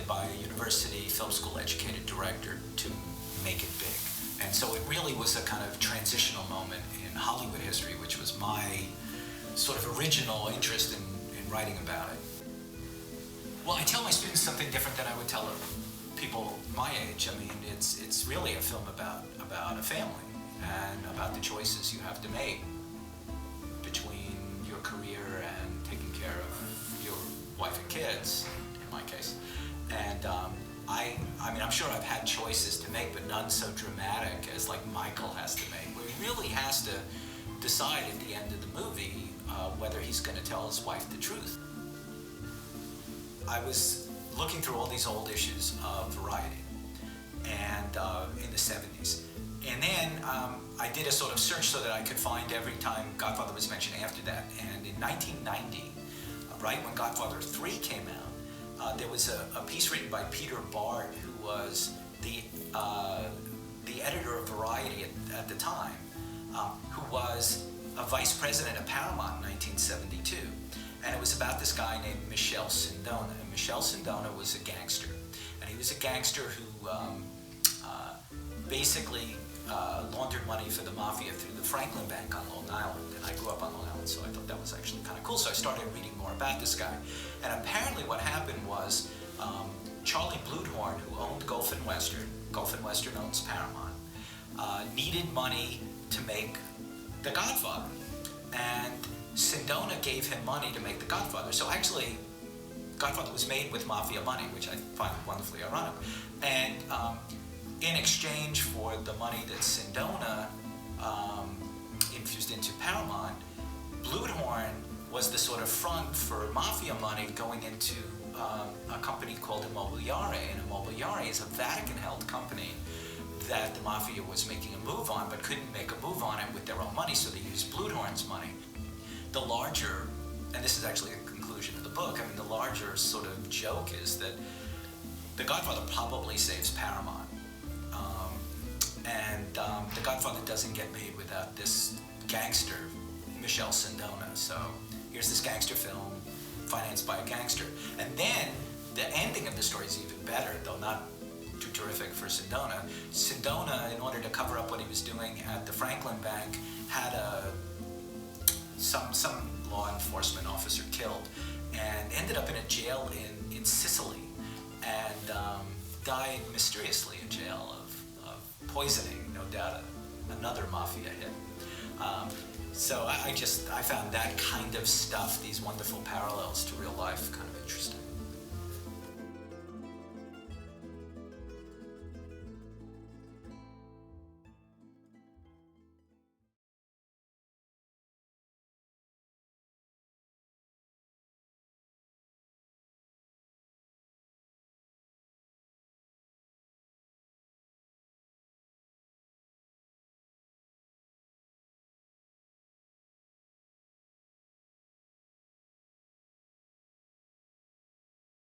trusted by a university film school educated director to make it big. And so it really was a kind of transitional moment in Hollywood history, which was my sort of original interest in writing about it. Well, I tell my students something different than I would tell people my age. I mean, it's really a film about a family and about the choices you have to make between your career and taking care of your wife and kids, in my case. And I mean, I'm sure I've had choices to make, but none so dramatic as like Michael has to make, where he really has to decide at the end of the movie whether he's going to tell his wife the truth. I was looking through all these old issues of Variety and in the 70s. And then I did a sort of search so that I could find every time Godfather was mentioned after that. And in 1990, right when Godfather 3 came out, there was a piece written by Peter Bard, who was the editor of Variety at the time, who was a vice president of Paramount in 1972. And it was about this guy named Michel Sindona. And Michel Sindona was a gangster. And he was a gangster who basically laundered money for the mafia through the Franklin Bank on Long Island. And I grew up on Long Island, so I thought that was actually kind of cool. So I started reading more about this guy. And apparently what happened was Charlie Bluthorn, who owned Gulf and Western owns Paramount, needed money to make The Godfather. And Sindona gave him money to make The Godfather. So actually, Godfather was made with mafia money, which I find wonderfully ironic. And in exchange for the money that Sindona infused into Paramount, Bluthorn was the sort of front for mafia money going into a company called Immobiliare. And Immobiliare is a Vatican-held company that the mafia was making a move on, but couldn't make a move on it with their own money, so they used Bluthorn's money. The larger, and this is actually a conclusion of the book, I mean, the larger sort of joke is that The Godfather probably saves Paramount. The Godfather doesn't get made without this gangster, Michel Sindona. So here's this gangster film financed by a gangster. And then the ending of the story is even better, though not too terrific for Sindona. Sindona, in order to cover up what he was doing at the Franklin Bank, had some law enforcement officer killed and ended up in a jail in Sicily and died mysteriously in jail of poisoning, no doubt another mafia hit. So I found that kind of stuff, these wonderful parallels to real life,